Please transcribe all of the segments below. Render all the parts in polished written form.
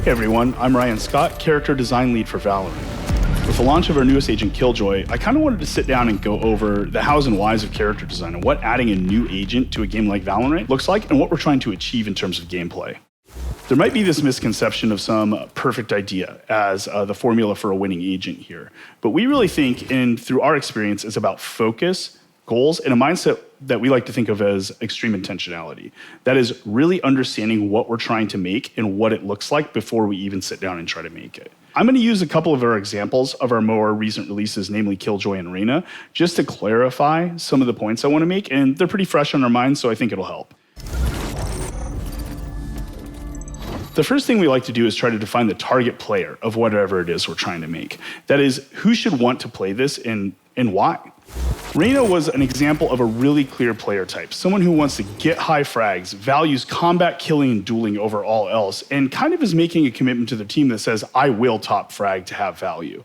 Hey everyone, I'm Ryan Scott, Character Design Lead for VALORANT. With the launch of our newest agent, Killjoy, I kind of wanted to sit down and go over the hows and whys of character design and what adding a new agent to a game like VALORANT looks like and what we're trying to achieve in terms of gameplay. There might be this misconception of some perfect idea as the formula for a winning agent here, but we really think, and through our experience, it's about focus, goals, and a mindset that we like to think of as extreme intentionality. That is really understanding what we're trying to make and what it looks like before we even sit down and try to make it. I'm going to use a couple of our examples of our more recent releases, namely Killjoy and Reyna, just to clarify some of the points I want to make, and they're pretty fresh on our minds, so I think it'll help. The first thing we like to do is try to define the target player of whatever it is we're trying to make. That is, who should want to play this and why? Reyna was an example of a really clear player type, someone who wants to get high frags, values combat, killing, and dueling over all else, and kind of is making a commitment to their team that says, I will top frag to have value.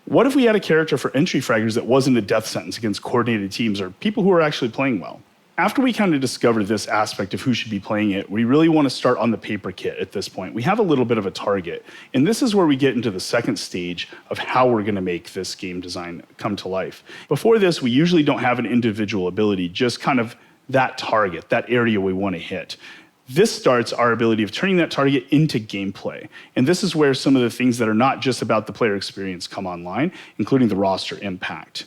What if we had a character for entry fraggers that wasn't a death sentence against coordinated teams or people who are actually playing well? After we kind of discovered this aspect of who should be playing it, we really want to start on the paper kit at this point. We have a little bit of a target, and this is where we get into the second stage of how we're going to make this game design come to life. Before this, we usually don't have an individual ability, just kind of that target, that area we want to hit. This starts our ability of turning that target into gameplay, and this is where some of the things that are not just about the player experience come online, including the roster impact.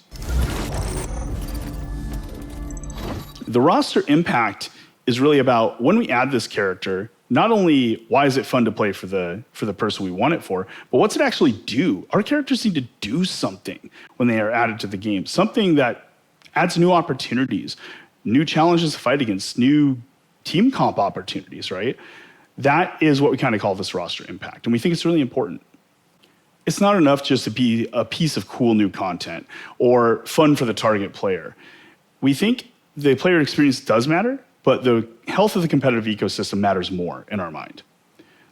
The roster impact is really about when we add this character, not only why is it fun to play for the person we want it for, but what's it actually do? Our characters need to do something when they are added to the game, something that adds new opportunities, new challenges to fight against, new team comp opportunities, right? That is what we kind of call this roster impact, and we think it's really important. It's not enough just to be a piece of cool new content or fun for the target player. We think the player experience does matter, but the health of the competitive ecosystem matters more in our mind.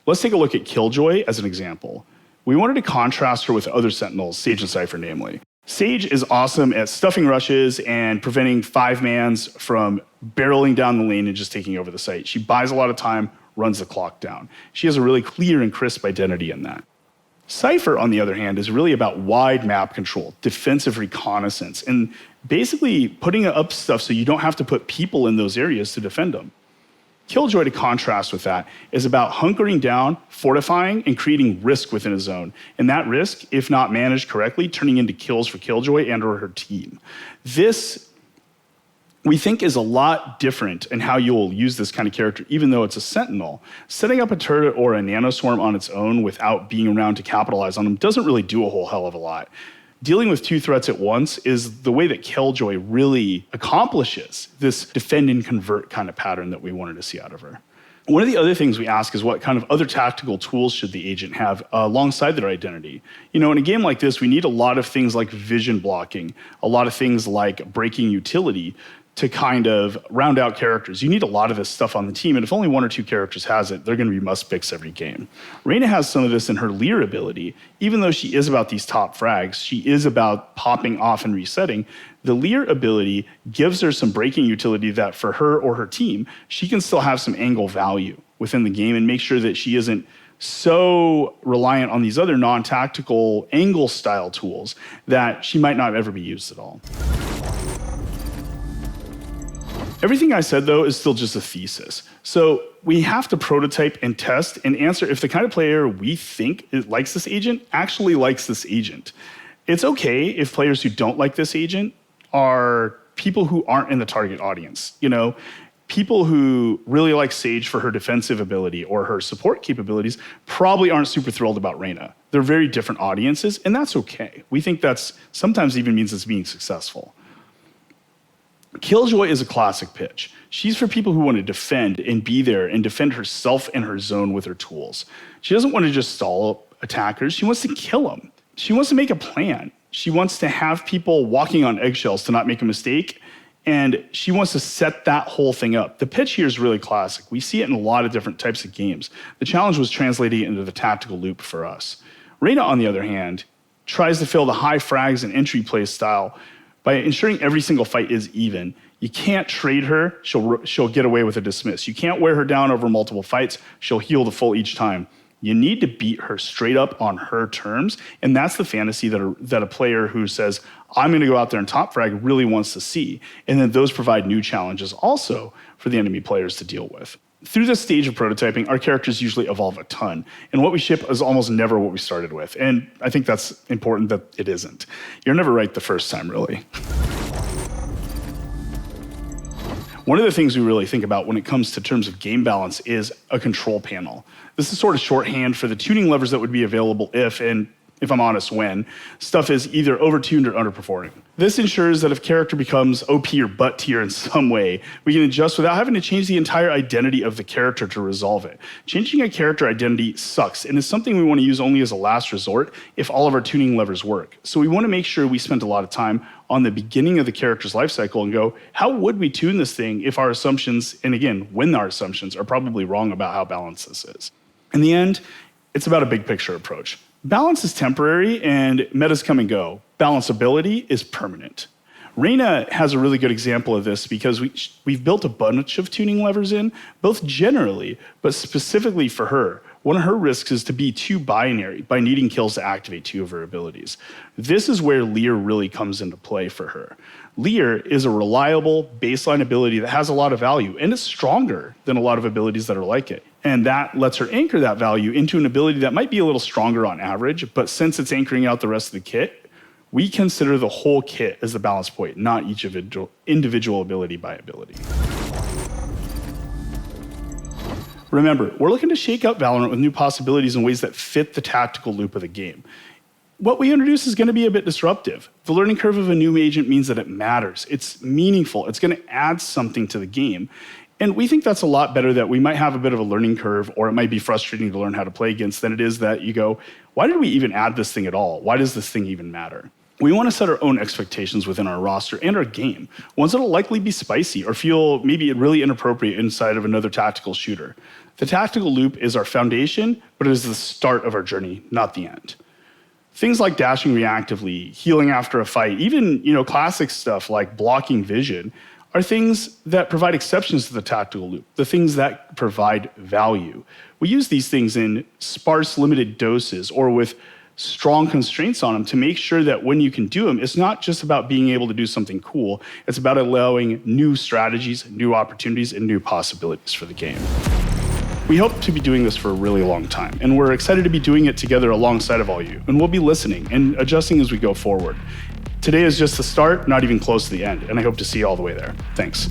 Let's take a look at Killjoy as an example. We wanted to contrast her with other Sentinels, Sage and Cypher namely. Sage is awesome at stuffing rushes and preventing 5-mans from barreling down the lane and just taking over the site. She buys a lot of time, runs the clock down. She has a really clear and crisp identity in that. Cypher, on the other hand, is really about wide map control, defensive reconnaissance, and basically putting up stuff so you don't have to put people in those areas to defend them. Killjoy, to contrast with that, is about hunkering down, fortifying, and creating risk within a zone. And that risk, if not managed correctly, turning into kills for Killjoy and or her team. This, we think, is a lot different in how you'll use this kind of character, even though it's a Sentinel. Setting up a turret or a nanoswarm on its own without being around to capitalize on them doesn't really do a whole hell of a lot. Dealing with two threats at once is the way that Killjoy really accomplishes this defend and convert kind of pattern that we wanted to see out of her. One of the other things we ask is what kind of other tactical tools should the agent have alongside their identity? You know, in a game like this, we need a lot of things like vision blocking, a lot of things like breaking utility to kind of round out characters. You need a lot of this stuff on the team, and if only one or two characters has it, they're going to be must-picks every game. Reyna has some of this in her Leer ability. Even though she is about these top frags, she is about popping off and resetting. The Leer ability gives her some breaking utility that for her or her team, she can still have some angle value within the game and make sure that she isn't so reliant on these other non-tactical angle-style tools that she might not ever be used at all. Everything I said, though, is still just a thesis. So we have to prototype and test and answer if the kind of player we think likes this agent actually likes this agent. It's okay if players who don't like this agent are people who aren't in the target audience. You know, people who really like Sage for her defensive ability or her support capabilities probably aren't super thrilled about Reyna. They're very different audiences, and that's okay. We think that's sometimes even means it's being successful. Killjoy is a classic pitch. She's for people who want to defend and be there and defend herself and her zone with her tools. She doesn't want to just stall attackers. She wants to kill them. She wants to make a plan. She wants to have people walking on eggshells to not make a mistake, and she wants to set that whole thing up. The pitch here is really classic. We see it in a lot of different types of games. The challenge was translating it into the tactical loop for us. Reyna, on the other hand, tries to fill the high frags and entry play style by ensuring every single fight is even. You can't trade her, she'll get away with a dismiss. You can't wear her down over multiple fights, she'll heal the full each time. You need to beat her straight up on her terms. And that's the fantasy that a player who says, I'm going to go out there and top frag really wants to see. And then those provide new challenges also for the enemy players to deal with. Through this stage of prototyping, our characters usually evolve a ton. And what we ship is almost never what we started with. And I think that's important that it isn't. You're never right the first time, really. One of the things we really think about when it comes to terms of game balance is a control panel. This is sort of shorthand for the tuning levers that would be available if, and if I'm honest, when, stuff is either overtuned or underperforming. This ensures that if character becomes OP or butt tier in some way, we can adjust without having to change the entire identity of the character to resolve it. Changing a character identity sucks, and is something we want to use only as a last resort if all of our tuning levers work. So we want to make sure we spend a lot of time on the beginning of the character's life cycle and go, how would we tune this thing if our assumptions, and again, when our assumptions are probably wrong about how balanced this is. In the end, it's about a big picture approach. Balance is temporary and metas come and go. Balanceability is permanent. Reyna has a really good example of this because we've built a bunch of tuning levers in, both generally, but specifically for her. One of her risks is to be too binary by needing kills to activate two of her abilities. This is where Lear really comes into play for her. Lear is a reliable baseline ability that has a lot of value and is stronger than a lot of abilities that are like it. And that lets her anchor that value into an ability that might be a little stronger on average, but since it's anchoring out the rest of the kit, we consider the whole kit as the balance point, not each individual ability by ability. Remember, we're looking to shake up Valorant with new possibilities in ways that fit the tactical loop of the game. What we introduce is going to be a bit disruptive. The learning curve of a new agent means that it matters. It's meaningful. It's going to add something to the game. And we think that's a lot better that we might have a bit of a learning curve, or it might be frustrating to learn how to play against, than it is that you go, why did we even add this thing at all? Why does this thing even matter? We want to set our own expectations within our roster and our game, ones that'll likely be spicy or feel maybe really inappropriate inside of another tactical shooter. The tactical loop is our foundation, but it is the start of our journey, not the end. Things like dashing reactively, healing after a fight, even classic stuff like blocking vision, are things that provide exceptions to the tactical loop, the things that provide value. We use these things in sparse, limited doses or with strong constraints on them to make sure that when you can do them, it's not just about being able to do something cool, it's about allowing new strategies, new opportunities, and new possibilities for the game. We hope to be doing this for a really long time, and we're excited to be doing it together alongside of all you, and we'll be listening and adjusting as we go forward. Today is just the start, not even close to the end, and I hope to see you all the way there. Thanks.